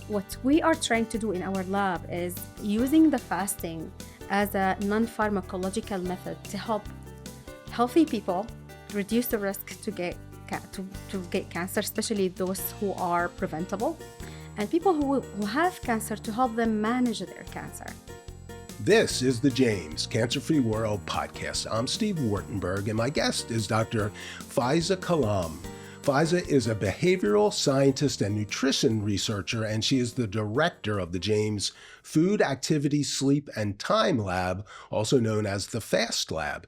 what we are trying to do in our lab is using the fasting as a non-pharmacological method to help healthy people reduce the risk to get cancer, especially those who are preventable, and people who have cancer, to help them manage their cancer. This is the James Cancer-Free World podcast. I'm Steve Wartenberg, and my guest is Dr. Faiza Kalam. Faiza is a behavioral scientist and nutrition researcher, and she is the director of the James Food, Activity, Sleep, and Time Lab, also known as the FAST Lab.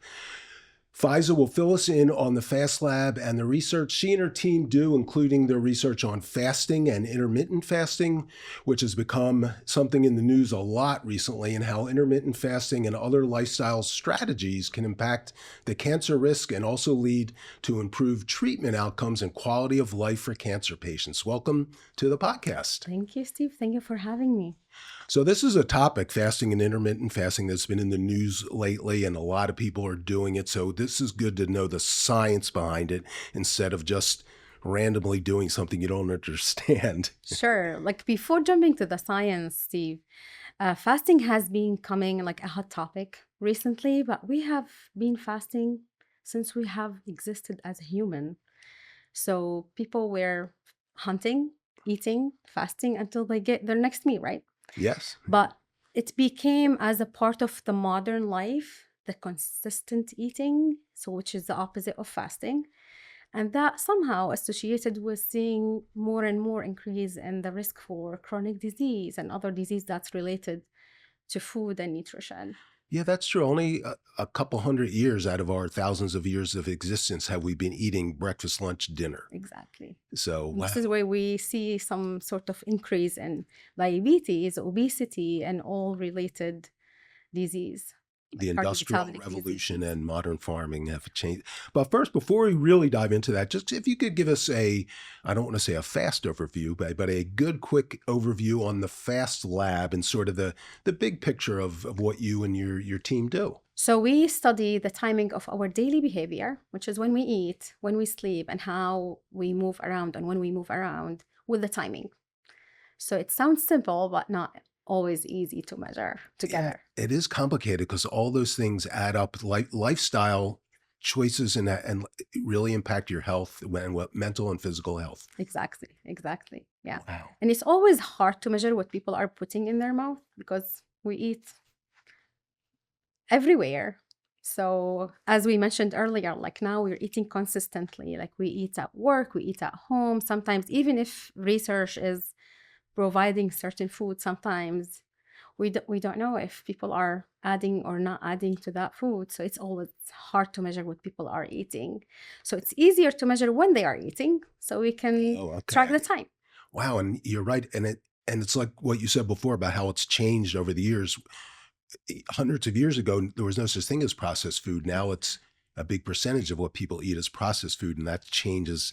Faiza will fill us in on the FAST Lab and the research she and her team do, including their research on fasting and intermittent fasting, which has become something in the news a lot recently, and how intermittent fasting and other lifestyle strategies can impact the cancer risk and also lead to improved treatment outcomes and quality of life for cancer patients. Welcome to the podcast. Thank you, Steve. Thank you for having me. So this is a topic, fasting and intermittent fasting, that's been in the news lately, and a lot of people are doing it. So this is good to know the science behind it instead of just randomly doing something you don't understand. Sure. Like, before jumping to the science, Steve, fasting has been coming like a hot topic recently, but we have been fasting since we have existed as a human. So people were hunting, eating, fasting until they get their next meal, right? Yes. But it became as a part of the modern life, the consistent eating, so which is the opposite of fasting. And that somehow associated with seeing more and more increase in the risk for chronic disease and other disease that's related to food and nutrition. Yeah, that's true. Only a couple hundred years out of our thousands of years of existence have we been eating breakfast, lunch, dinner. Exactly. So This is where we see some sort of increase in diabetes, obesity, and all related disease. The like Industrial cardiometabolic Revolution diseases. and modern farming have changed. But first, before we really dive into that, just if you could give us I don't want to say a fast overview, but a good quick overview on the FAST Lab and sort of the big picture of what you and your team do. So we study the timing of our daily behavior, which is when we eat, when we sleep, and how we move around and when we move around with the timing. So it sounds simple, but not always easy to measure together. Yeah, it is complicated because all those things add up. Lifestyle choices and really impact your health and what mental and physical health. Exactly. Yeah. Wow. And it's always hard to measure what people are putting in their mouth because we eat everywhere. So as we mentioned earlier, like now we're eating consistently, like we eat at work, we eat at home. Sometimes, even if research is providing certain food, sometimes we don't know if people are adding or not adding to that food. So it's always hard to measure what people are eating. So it's easier to measure when they are eating, so we can track the time. Wow, and you're right, and it's like what you said before about how it's changed over the years. Hundreds of years ago, there was no such thing as processed food. Now it's a big percentage of what people eat is processed food, and that changes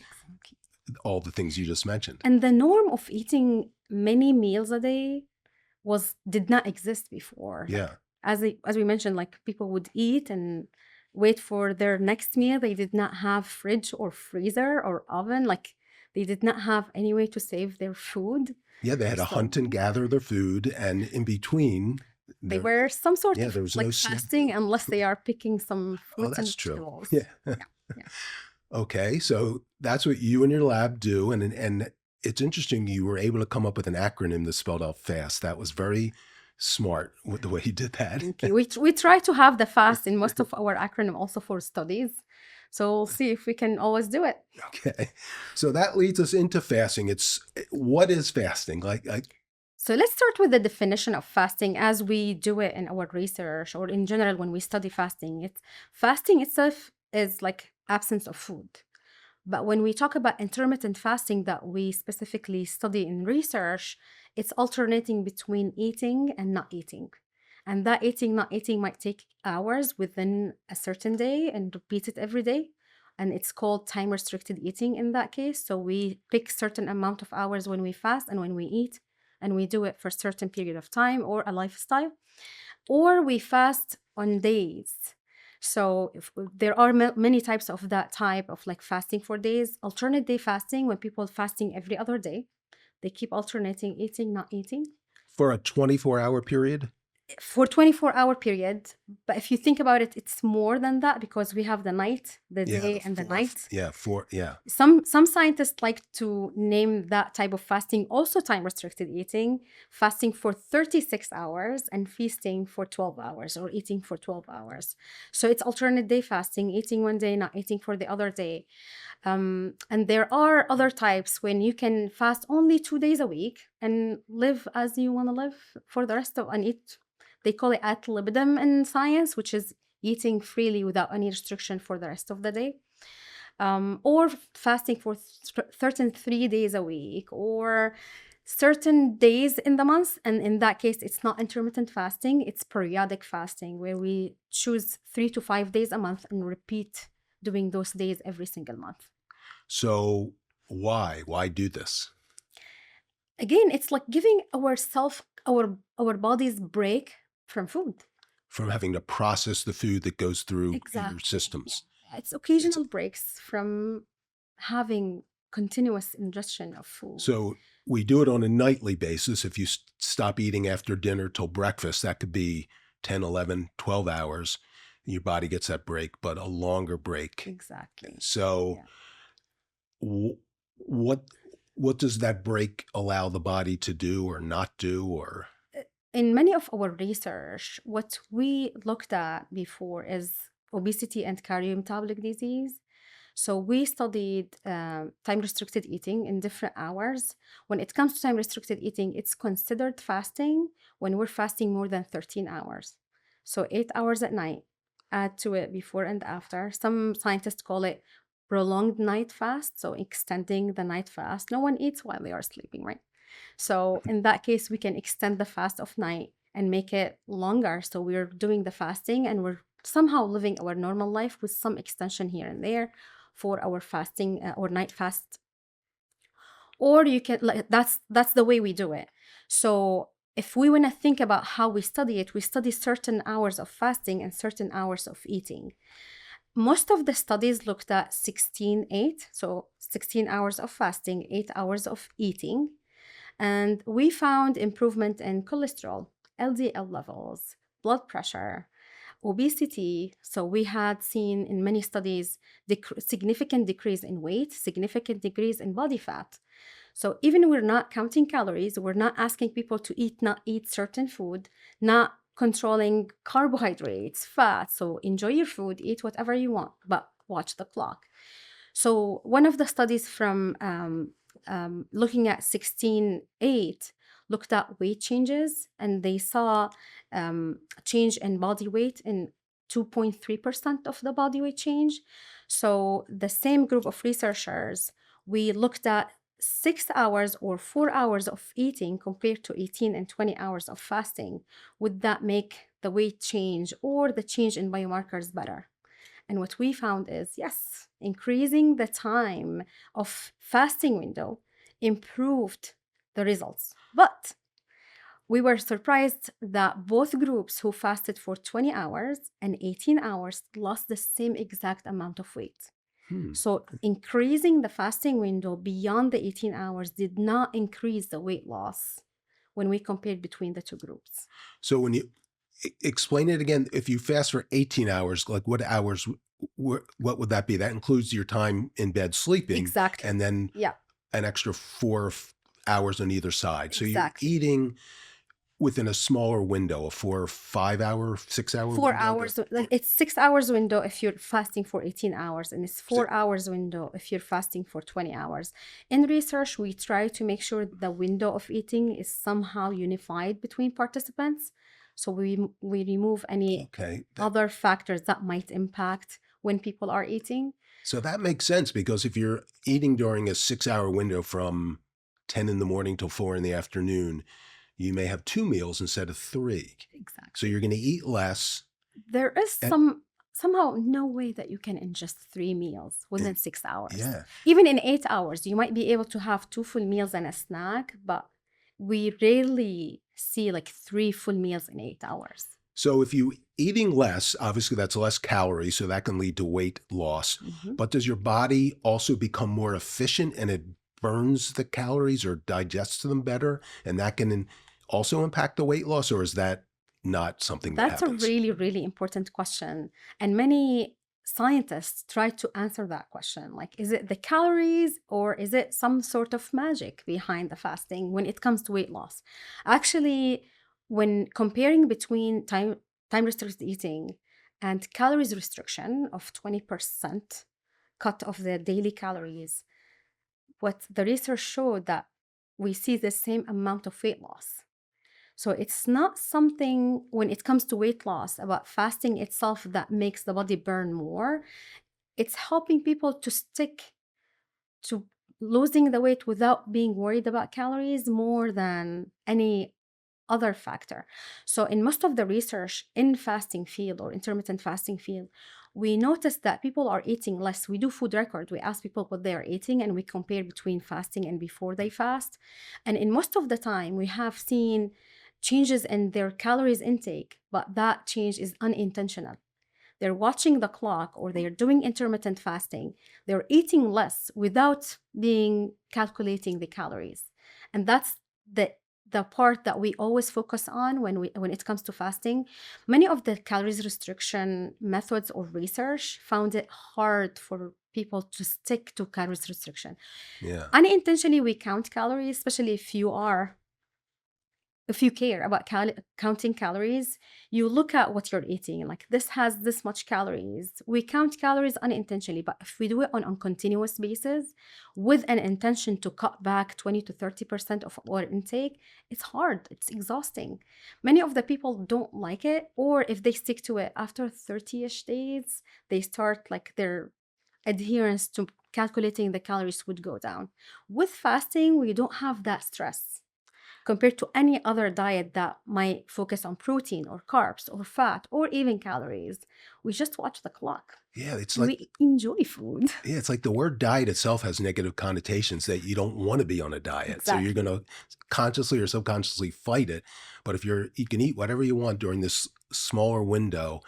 all the things you just mentioned. And the norm of eating many meals a day did not exist before. Yeah. As we mentioned, like people would eat and wait for their next meal. They did not have fridge or freezer or oven. Like they did not have any way to save their food. Yeah, they had to hunt and gather their food, and in between they were some sort of there was like no fasting unless they are picking some fruits and vegetables. Yeah. Yeah. Okay, so that's what you and your lab do, and it's interesting you were able to come up with an acronym that spelled out FAST. That was very smart with the way you did that. Okay. We try to have the FAST in most of our acronym also for studies. So we'll see if we can always do it. Okay. So that leads us into fasting. What is fasting? So let's start with the definition of fasting as we do it in our research or in general when we study fasting. Fasting itself is like absence of food. But when we talk about intermittent fasting that we specifically study in research, it's alternating between eating and not eating. And that eating, not eating might take hours within a certain day and repeat it every day. And it's called time restricted eating in that case. So we pick certain amount of hours when we fast and when we eat, and we do it for a certain period of time or a lifestyle. Or we fast on days. So there are many types of that type of like fasting for days. Alternate day fasting, when people fasting every other day. They keep alternating eating, not eating For a 24-hour period? for 24-hour period. But if you think about it, it's more than that because we have the night, the Yeah, day, and the night. Yeah. Some scientists like to name that type of fasting also time restricted eating, fasting for 36 hours and feasting for 12 hours or eating for 12 hours. So it's alternate day fasting, eating one day, not eating for the other day. And there are other types when you can fast only 2 days a week and live as you want to live for the rest of and eat. They call it ad libitum in science, which is eating freely without any restriction for the rest of the day. Or fasting for certain 3 days a week or certain days in the month. And in that case, it's not intermittent fasting, it's periodic fasting where we choose 3 to 5 days a month and repeat doing those days every single month. So why do this? Again, it's like giving our bodies break from food. From having to process the food that goes through your systems. Yeah. It's occasional breaks from having continuous ingestion of food. So we do it on a nightly basis. If you stop eating after dinner till breakfast, that could be 10, 11, 12 hours. Your body gets that break, but a longer break. Exactly. So what does that break allow the body to do or not do? Or in many of our research, what we looked at before is obesity and cardiometabolic disease. So we studied time-restricted eating in different hours. When it comes to time-restricted eating, it's considered fasting when we're fasting more than 13 hours. So 8 hours at night, add to it before and after. Some scientists call it prolonged night fast, so extending the night fast. No one eats while they are sleeping, right? So in that case, we can extend the fast of night and make it longer. So we're doing the fasting and we're somehow living our normal life with some extension here and there for our fasting or night fast. Or you can, that's the way we do it. So if we want to think about how we study it, we study certain hours of fasting and certain hours of eating. Most of the studies looked at 16-8, so 16 hours of fasting, 8 hours of eating. And we found improvement in cholesterol, LDL levels, blood pressure, obesity. So we had seen in many studies significant decrease in weight, significant decrease in body fat. So even we're not counting calories, we're not asking people to not eat certain food, not controlling carbohydrates, fat. So enjoy your food, eat whatever you want, but watch the clock. So one of the studies from looking at 16-8 looked at weight changes, and they saw change in body weight in 2.3% of the body weight change. So the same group of researchers, we looked at 6 hours or 4 hours of eating compared to 18 and 20 hours of fasting. Would that make the weight change or the change in biomarkers better? And what we found is, yes, increasing the time of fasting window improved the results. But we were surprised that both groups who fasted for 20 hours and 18 hours lost the same exact amount of weight. So increasing the fasting window beyond the 18 hours did not increase the weight loss when we compared between the two groups. So when you explain it again, if you fast for 18 hours, like what hours, what would that be? That includes your time in bed sleeping. Exactly. And then an extra 4 hours on either side. So exactly. You're eating within a smaller window, a 4 or 5 hour, 6 hour 4 hours. It's 6 hours window if you're fasting for 18 hours, and it's 4 hours window if you're fasting for 20 hours. In research, we try to make sure the window of eating is somehow unified between participants. So we remove any other factors that might impact when people are eating. So that makes sense, because if you're eating during a 6 hour window from 10 in the morning till 4 in the afternoon, you may have 2 meals instead of 3. Exactly. So you're going to eat less. There is somehow no way that you can ingest 3 meals within 6 hours. Yeah. Even in 8 hours, you might be able to have 2 full meals and a snack, but we rarely see like 3 full meals in 8 hours. So if you eating less, obviously that's less calories, so that can lead to weight loss. But does your body also become more efficient and it burns the calories or digests them better, and that can also impact the weight loss, or is that not something that That's a happens? really, really important question. And many scientists try to answer that question. Like, is it the calories or is it some sort of magic behind the fasting when it comes to weight loss? Actually, when comparing between time restricted eating and calories restriction of 20% cut of the daily calories, what the research showed that we see the same amount of weight loss. So it's not something when it comes to weight loss about fasting itself that makes the body burn more. It's helping people to stick to losing the weight without being worried about calories more than any other factor. So in most of the research in fasting field or intermittent fasting field, we noticed that people are eating less. We do food record. We ask people what they are eating and we compare between fasting and before they fast. And in most of the time, we have seen changes in their calories intake, but that change is unintentional. They're watching the clock or they're doing intermittent fasting. They're eating less without being calculating the calories. And that's the part that we always focus on when it comes to fasting. Many of the calories restriction methods or research found it hard for people to stick to calories restriction. Yeah. Unintentionally, we count calories, especially if you care about counting calories, you look at what you're eating. Like this has this much calories. We count calories unintentionally, but if we do it on a continuous basis with an intention to cut back 20 to 30% of our intake, it's hard. It's exhausting. Many of the people don't like it, or if they stick to it after 30-ish days, they start like their adherence to calculating the calories would go down. With fasting, we don't have that stress compared to any other diet that might focus on protein or carbs or fat or even calories. We just watch the clock. Yeah, it's And like we enjoy food. yeah, it's like the word diet itself has negative connotations that you don't want to be on a diet. So you're going Exactly. to consciously or subconsciously fight it. But if you can eat whatever you want during this smaller window,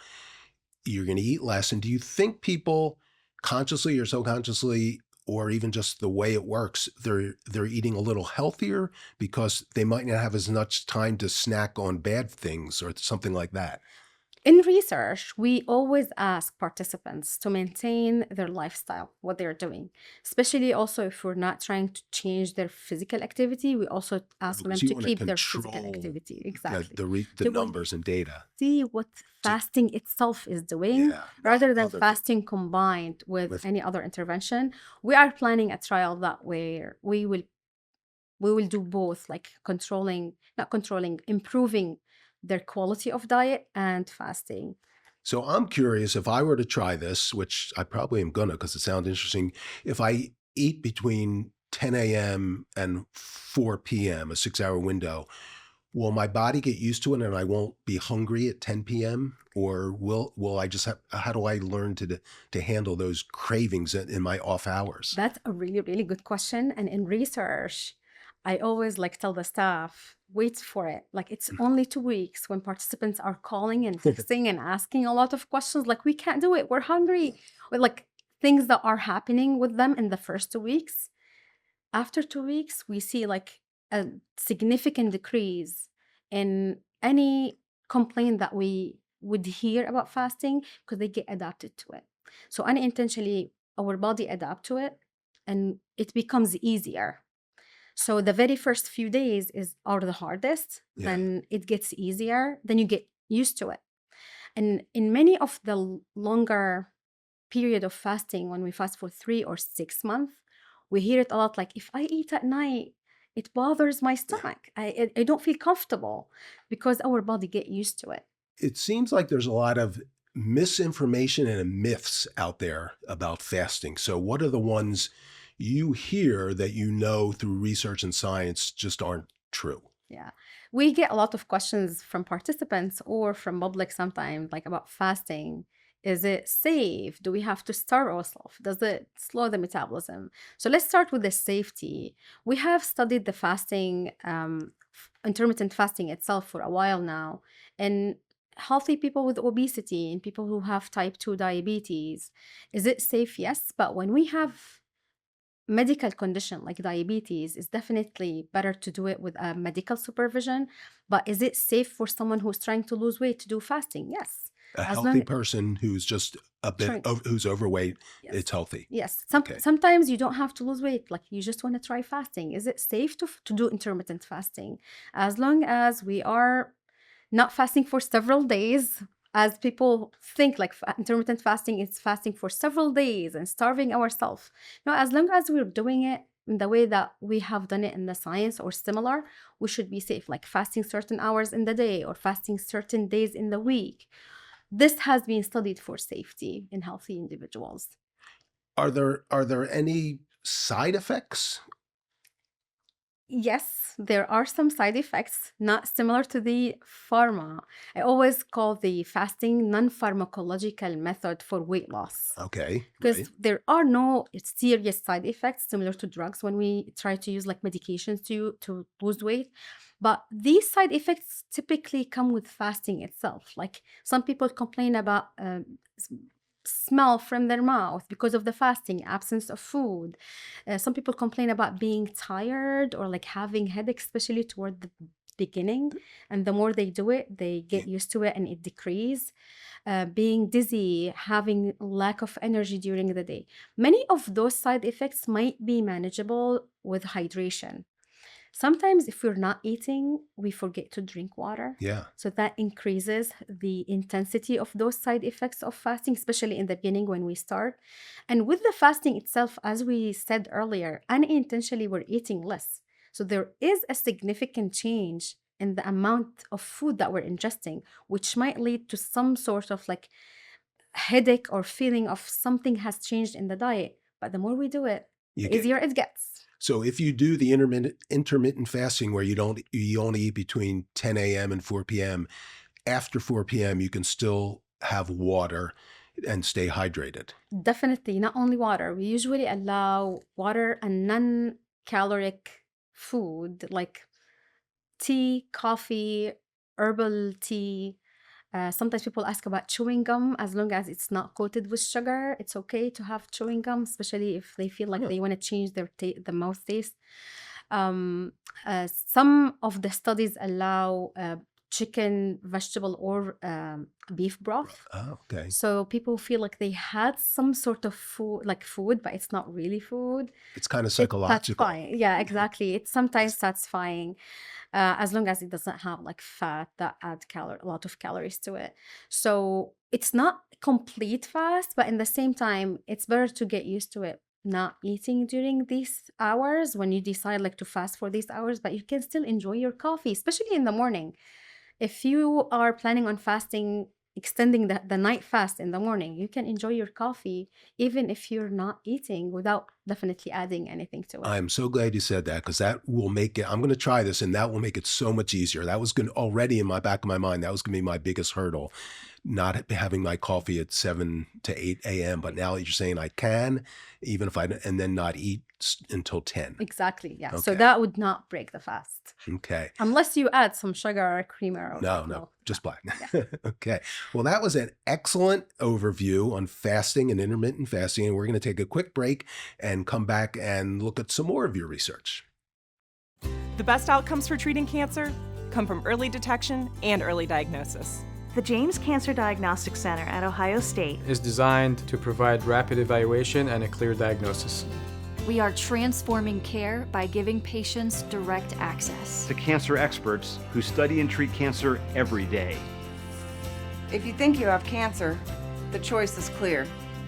you're going to eat less. And do you think people consciously or subconsciously, or even just the way it works, they're eating a little healthier because they might not have as much time to snack on bad things or something like that? In research, we always ask participants to maintain their lifestyle, what they're doing, especially also if we're not trying to change their physical activity. We also ask them Because you to want to keep their physical control activity. Exactly. the They want numbers and data. see what To, fasting itself is doing yeah, not rather than other things. fasting combined with With any other intervention. We are planning a trial that where we will do both, like not controlling, improving their quality of diet and fasting. So I'm curious if I were to try this, which I probably am gonna because it sounds interesting. If I eat between 10 a.m. and 4 p.m., a 6 hour window, will my body get used to it and I won't be hungry at 10 p.m.? Or will I just have, how do I learn to handle those cravings in my off hours? That's a really, really good question. And in research, I always like tell the staff, wait for it. Like it's only 2 weeks when participants are calling and texting and asking a lot of questions, like we can't do it, we're hungry. Or like things that are happening with them in the first 2 weeks. After 2 weeks, we see like a significant decrease in any complaint that we would hear about fasting because they get adapted to it. So unintentionally, our body adapt to it and it becomes easier. So the very first few days are the hardest, Yeah. then it gets easier, then you get used to it. And in many of the longer period of fasting, when we fast for 3 or 6 months, we hear it a lot like, if I eat at night, it bothers my stomach. I don't feel comfortable because our body get used to it. It seems like there's a lot of misinformation and myths out there about fasting. So, what are the ones you hear that you know through research and science just aren't true? Yeah. We get a lot of questions from participants or from public sometimes, like about fasting. Is it safe? Do we have to starve ourselves? Does it slow the metabolism? So let's start with the safety. We have studied the fasting, intermittent fasting itself for a while now, and healthy people with obesity and people who have type 2 diabetes. Is it safe? Yes. But when we have medical condition like diabetes, it's definitely better to do it with a medical supervision. But is it safe for someone who's trying to lose weight to do fasting? Yes. A As healthy long person who's just a bit Sure. who's overweight, Yes. it's healthy. Yes. Okay. Sometimes you don't have to lose weight. Like you just want to try fasting. Is it safe to do intermittent fasting? As long as we are not fasting for several days, as people think like intermittent fasting is fasting for several days and starving ourselves. No, as long as we're doing it in the way that we have done it in the science or similar, we should be safe, like fasting certain hours in the day or fasting certain days in the week. This has been studied for safety in healthy individuals. Are there any side effects? Yes, there are some side effects, not similar to the pharma. I always call the fasting non-pharmacological method for weight loss Okay. because Right. there are no serious side effects similar to drugs when we try to use like medications to lose weight. But these side effects typically come with fasting itself. Like some people complain about smell from their mouth because of the fasting, absence of food. Some people complain about being tired or like having headaches, especially toward the beginning. And the more they do it, they get used to it and it decreases. Being dizzy, having lack of energy during the day. Many of those side effects might be manageable with hydration. Sometimes if we're not eating, we forget to drink water. Yeah. So that increases the intensity of those side effects of fasting, especially in the beginning when we start. And with the fasting itself, as we said earlier, unintentionally we're eating less. So there is a significant change in the amount of food that we're ingesting, which might lead to some sort of like headache or feeling of something has changed in the diet. But the more we do it, You the easier it gets. So if you do the intermittent fasting where you only eat between 10 a.m. and 4 p.m., after 4 p.m. you can still have water and stay hydrated. Definitely, not only water. We usually allow water and non-caloric food like tea, coffee, herbal tea. Sometimes people ask about chewing gum. As long as it's not coated with sugar, it's okay to have chewing gum, especially if they feel like they want to change their the mouth taste. Some of the studies allow chicken, vegetable, or beef broth. Oh, okay. So people feel like they had some sort of food, like food, but it's not really food. It's kind of It's psychological. satisfying. Yeah, exactly. It's sometimes satisfying as long as it doesn't have like fat that add a lot of calories to it. So it's not complete fast, but in the same time, it's better to get used to it. Not eating during these hours when you decide like to fast for these hours, but you can still enjoy your coffee, especially in the morning. If you are planning on fasting, extending the night fast in the morning, you can enjoy your coffee even if you're not eating without definitely adding anything to it. I'm so glad you said that because that will make it, I'm going to try this and that will make it so much easier. That was going to already in my back of my mind. That was going to be my biggest hurdle, not having my coffee at 7 to 8 a.m. But now that you're saying I can, even if and then not eat until 10. Exactly. Yeah. So Okay. that would not break the fast. Okay. Unless you add some sugar or creamer or No, milk. just black. Yeah. Okay. Well, that was an excellent overview on fasting and intermittent fasting. And we're going to take a quick break and come back and look at some more of your research. The best outcomes for treating cancer come from early detection and early diagnosis. The James Cancer Diagnostic Center at Ohio State is designed to provide rapid evaluation and a clear diagnosis. We are transforming care by giving patients direct access to cancer experts who study and treat cancer every day. If you think you have cancer, the choice is clear.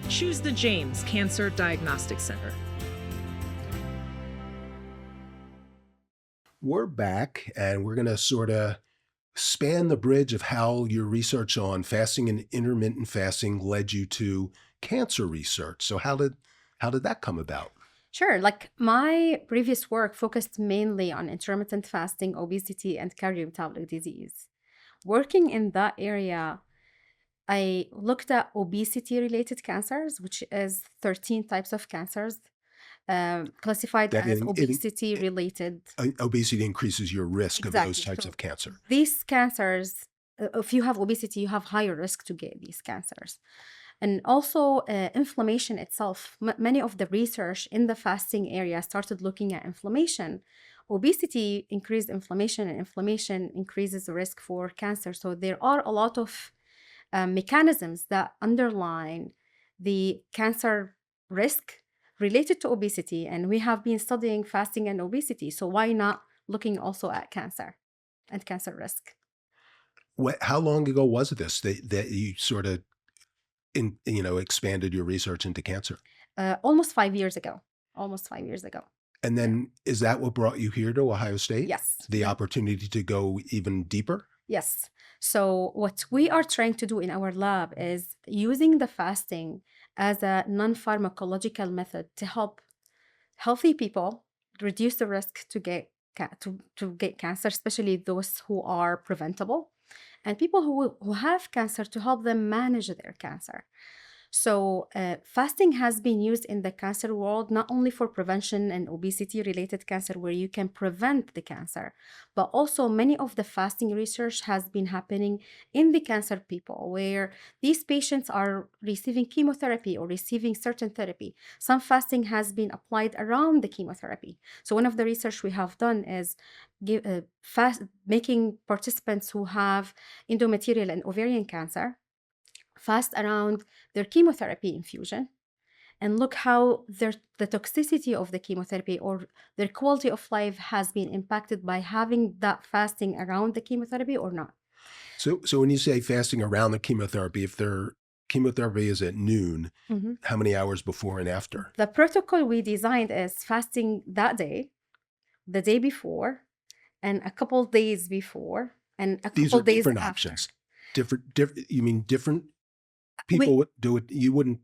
Choose the James Cancer Diagnostic Center. We're back and we're going to sort of span the bridge of how your research on fasting and intermittent fasting led you to cancer research. So how did that come about? Sure. Like my previous work focused mainly on intermittent fasting, obesity, and cardiometabolic disease. Working in that area, I looked at obesity-related cancers, which is 13 types of cancers classified as obesity-related. Obesity increases your risk of those types of cancer. These cancers, if you have obesity, you have higher risk to get these cancers. And also inflammation itself. Many of the research in the fasting area started looking at inflammation. Obesity increased inflammation, and inflammation increases the risk for cancer. So there are a lot of mechanisms that underline the cancer risk related to obesity. And we have been studying fasting and obesity. So why not looking also at cancer and cancer risk? How long ago was this that you sort of expanded your research into cancer? Almost 5 years ago. Almost 5 years ago. And then is that what brought you here to Ohio State? Yes. The opportunity to go even deeper? Yes. So what we are trying to do in our lab is using the fasting as a non-pharmacological method to help healthy people reduce the risk to get cancer, especially those who are preventable, and people who have cancer, to help them manage their cancer. So fasting has been used in the cancer world, not only for prevention and obesity-related cancer, where you can prevent the cancer, but also many of the fasting research has been happening in the cancer people, where these patients are receiving chemotherapy or receiving certain therapy. Some fasting has been applied around the chemotherapy. So one of the research we have done is making participants who have endometrial and ovarian cancer fast around their chemotherapy infusion and look how the toxicity of the chemotherapy or their quality of life has been impacted by having that fasting around the chemotherapy or not. So when you say fasting around the chemotherapy, if their chemotherapy is at noon, how many hours before and after? The protocol we designed is fasting that day, the day before, and a couple days before, and a couple days different after. Options. Different. You mean different people would do it? You wouldn't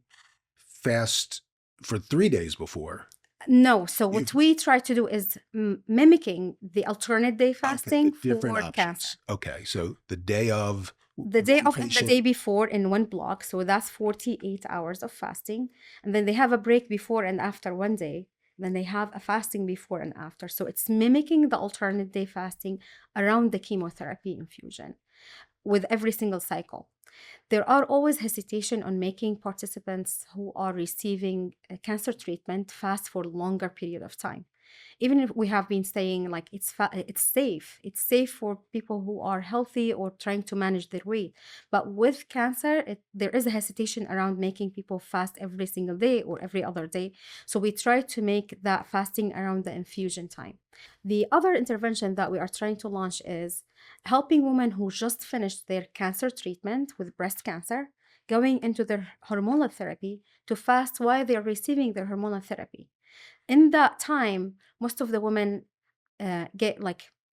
fast for 3 days before. No. So what we try to do is mimicking the alternate day fasting for cancer. Okay. So the day of and the day before in one block. So that's 48 hours of fasting. And then they have a break before and after one day. Then they have a fasting before and after. So it's mimicking the alternate day fasting around the chemotherapy infusion with every single cycle. There are always hesitation on making participants who are receiving cancer treatment fast for a longer period of time. Even if we have been saying like it's safe for people who are healthy or trying to manage their weight. But with cancer, there is a hesitation around making people fast every single day or every other day. So we try to make that fasting around the infusion time. The other intervention that we are trying to launch is helping women who just finished their cancer treatment with breast cancer, going into their hormonal therapy, to fast while they're receiving their hormonal therapy. In that time, most of the women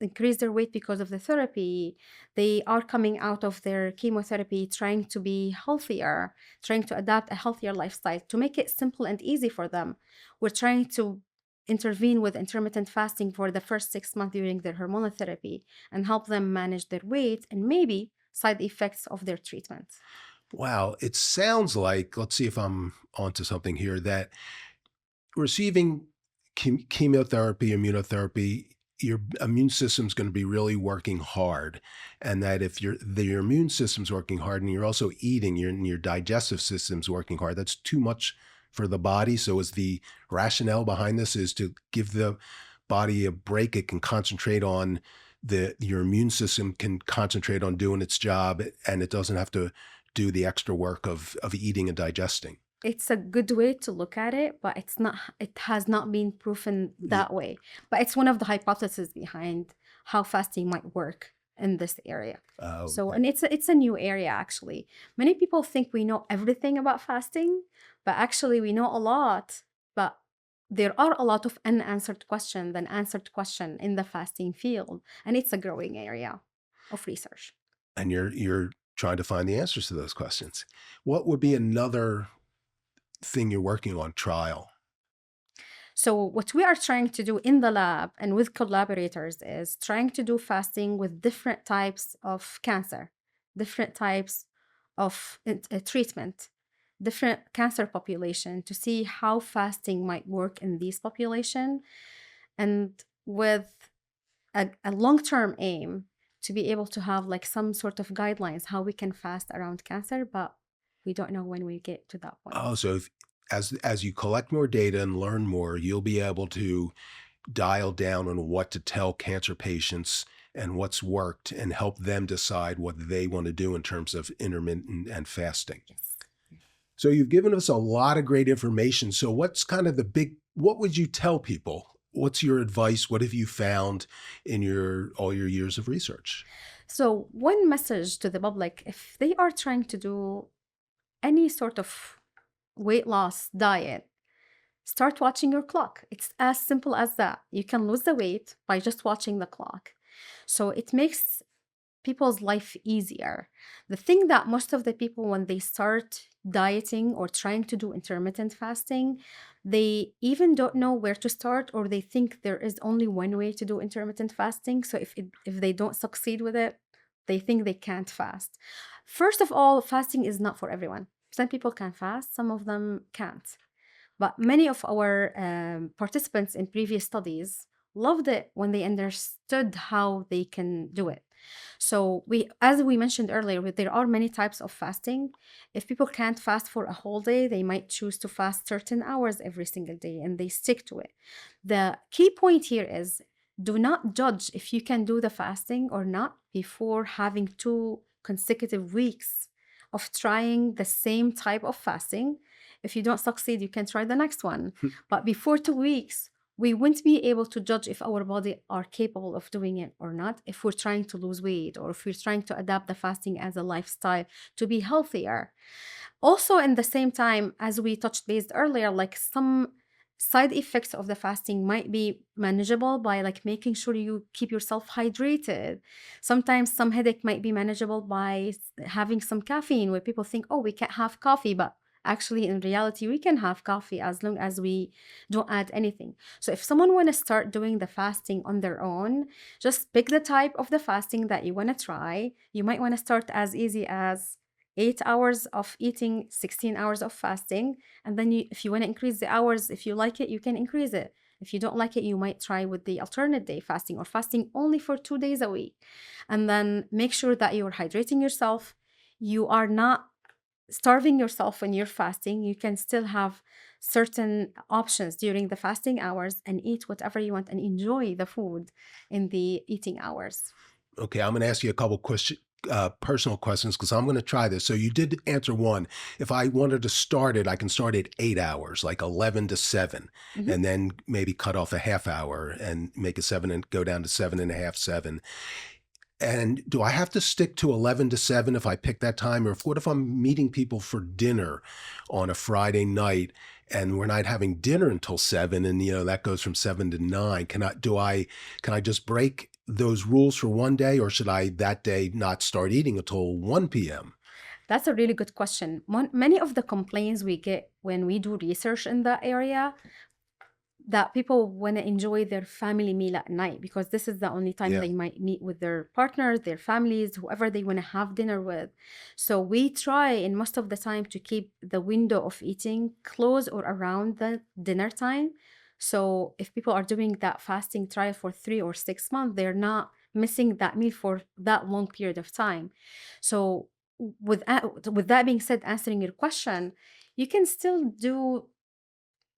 increase their weight because of the therapy. They are coming out of their chemotherapy trying to be healthier, trying to adapt a healthier lifestyle. To make it simple and easy for them, we're trying to intervene with intermittent fasting for the first 6 months during their hormonal therapy and help them manage their weight and maybe side effects of their treatment. Wow. It sounds like, let's see if I'm onto something here, that receiving chemotherapy, immunotherapy, your immune system's going to be really working hard. And that if your immune system's working hard and you're also eating, your digestive system's working hard, that's too much for the body. So is the rationale behind this is to give the body a break. It can concentrate on your immune system can concentrate on doing its job, and it doesn't have to do the extra work of eating and digesting. It's a good way to look at it, but it has not been proven that way. But it's one of the hypotheses behind how fasting might work in this area. And it's a new area, actually. Many people think we know everything about fasting, but actually we know a lot, but there are a lot of unanswered questions than answered questions in the fasting field, and it's a growing area of research. And you're trying to find the answers to those questions. What would be another thing you're working on trial? So what we are trying to do in the lab and with collaborators is trying to do fasting with different types of cancer, different types of treatment, different cancer population, to see how fasting might work in these population, and with a long-term aim to be able to have like some sort of guidelines how we can fast around cancer, but We don't know when we get to that point. Oh, so as you collect more data and learn more, you'll be able to dial down on what to tell cancer patients and what's worked and help them decide what they want to do in terms of intermittent and fasting. Yes. So you've given us a lot of great information. So what's kind of what would you tell people? What's your advice? What have you found in all your years of research? So one message to the public, if they are trying to do any sort of weight loss diet, start watching your clock. It's as simple as that. You can lose the weight by just watching the clock. So it makes people's life easier. The thing that most of the people, when they start dieting or trying to do intermittent fasting, they even don't know where to start, or they think there is only one way to do intermittent fasting. So if they don't succeed with it, they think they can't fast. First of all, fasting is not for everyone. Some people can fast, some of them can't. But many of our participants in previous studies loved it when they understood how they can do it. So as we mentioned earlier, there are many types of fasting. If people can't fast for a whole day, they might choose to fast certain hours every single day, and they stick to it. The key point here is, do not judge if you can do the fasting or not before having 2 consecutive weeks of trying the same type of fasting. If you don't succeed, you can try the next one. But before 2 weeks, we wouldn't be able to judge if our body are capable of doing it or not, if we're trying to lose weight or if we're trying to adapt the fasting as a lifestyle to be healthier. Also, in the same time, as we touched base earlier, like some side effects of the fasting might be manageable by like making sure you keep yourself hydrated. Sometimes some headache might be manageable by having some caffeine, where people think, oh, we can't have coffee, but actually in reality we can have coffee as long as we don't add anything. So if someone want to start doing the fasting on their own, just pick the type of the fasting that you want to try. You might want to start as easy as 8 hours of eating, 16 hours of fasting. And then if you want to increase the hours, if you like it, you can increase it. If you don't like it, you might try with the alternate day fasting, or fasting only for 2 days a week. And then make sure that you're hydrating yourself. You are not starving yourself when you're fasting. You can still have certain options during the fasting hours and eat whatever you want and enjoy the food in the eating hours. Okay, I'm going to ask you a couple personal questions, because I'm going to try this. So you did answer one. If I wanted to start it, I can start at 8 hours, like 11 to 7, and then maybe cut off a half hour and make a 7 and go down to 7.5, 7. And do I have to stick to 11 to 7 if I pick that time? Or what if I'm meeting people for dinner on a Friday night and we're not having dinner until 7, and that goes from 7 to 9? Can I just break those rules for one day, or should I that day not start eating until 1 p.m.? That's a really good question. Many of the complaints we get when we do research in that area, that people want to enjoy their family meal at night, because this is the only time they might meet with their partners, their families, whoever they want to have dinner with. So we try in most of the time to keep the window of eating close or around the dinner time. So if people are doing that fasting trial for 3 or 6 months, they're not missing that meal for that long period of time. So with that being said, answering your question, you can still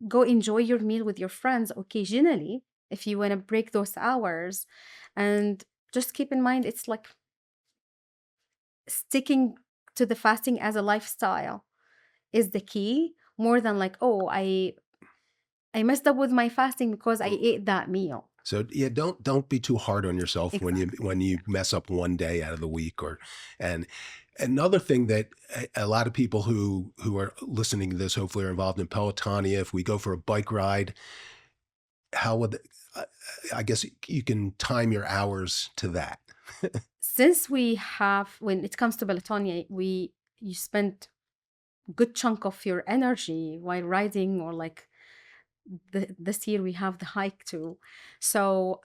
go enjoy your meal with your friends occasionally if you want to break those hours. And just keep in mind, it's like sticking to the fasting as a lifestyle is the key, more than like, oh, I messed up with my fasting because I ate that meal. So yeah, don't be too hard on yourself when you mess up one day out of the week. And another thing that a lot of people who are listening to this hopefully are involved in Pelotonia. If we go for a bike ride, how would I guess you can time your hours to that? Since when it comes to Pelotonia, you spend a good chunk of your energy while riding, or like this year we have the hike too. So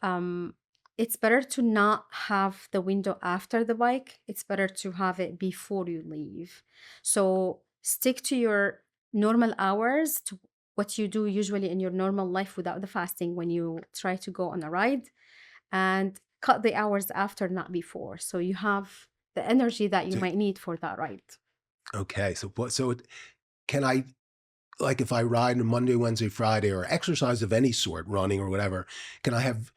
it's better to not have the window after the bike. It's better to have it before you leave. So stick to your normal hours, to what you do usually in your normal life without the fasting when you try to go on a ride, and cut the hours after, not before. So you have the energy that you might need for that ride. Okay. Can I, like if I ride on Monday, Wednesday, Friday, or exercise of any sort, running or whatever, can I have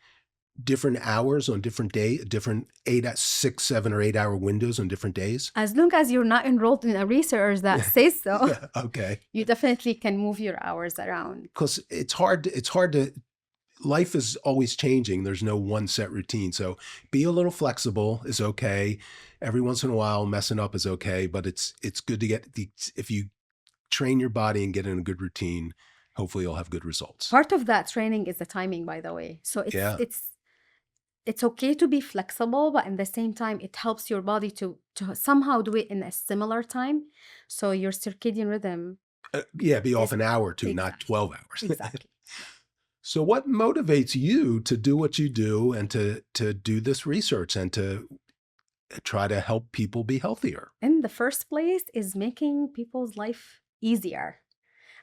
different hours on different days, different 6, 7, or 8 hour windows on different days? As long as you're not enrolled in a research that says so, Yeah, okay. you definitely can move your hours around. Because it's hard to, life is always changing. There's no one set routine. So be a little flexible is okay. Every once in a while, messing up is okay, but it's good to if you train your body and get in a good routine, hopefully you'll have good results. Part of that training is the timing, by the way. So it's okay to be flexible, but at the same time, it helps your body to somehow do it in a similar time. So your circadian rhythm. Be off an hour or two, Exactly. not 12 hours. Exactly. So what motivates you to do what you do and to do this research and to try to help people be healthier? In the first place is making people's life easier.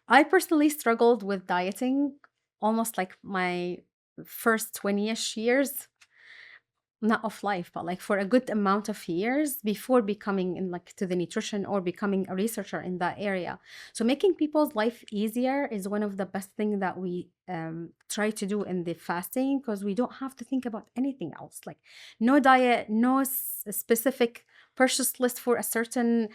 I personally struggled with dieting almost like my first 20-ish years, not of life, but like for a good amount of years before becoming in like to the nutrition or becoming a researcher in that area. So making people's life easier is one of the best things that we try to do in the fasting, because we don't have to think about anything else. Like no diet, no specific purchase list for a certain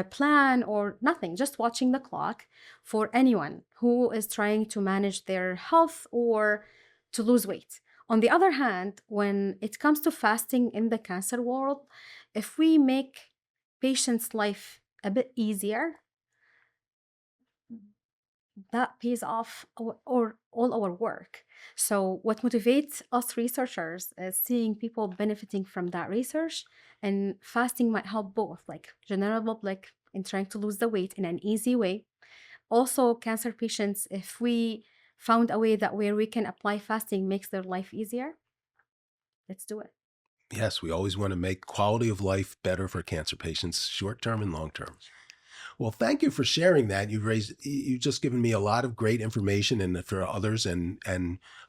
plan or nothing, just watching the clock for anyone who is trying to manage their health or to lose weight. On the other hand, when it comes to fasting in the cancer world, if we make patients' life a bit easier, that pays off all our work. So what motivates us researchers is seeing people benefiting from that research, and fasting might help both, like general public in trying to lose the weight in an easy way. Also, cancer patients, if we found a way that where we can apply fasting makes their life easier, let's do it. Yes, we always want to make quality of life better for cancer patients, short-term and long-term. Well, thank you for sharing that. You've just given me a lot of great information and for others, and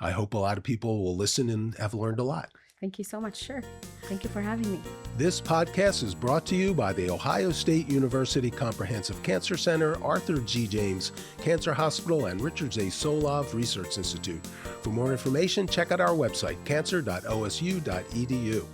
I hope a lot of people will listen and have learned a lot. Thank you so much. Sure. Thank you for having me. This podcast is brought to you by the Ohio State University Comprehensive Cancer Center, Arthur G. James Cancer Hospital, and Richard A. Solove Research Institute. For more information, check out our website, cancer.osu.edu.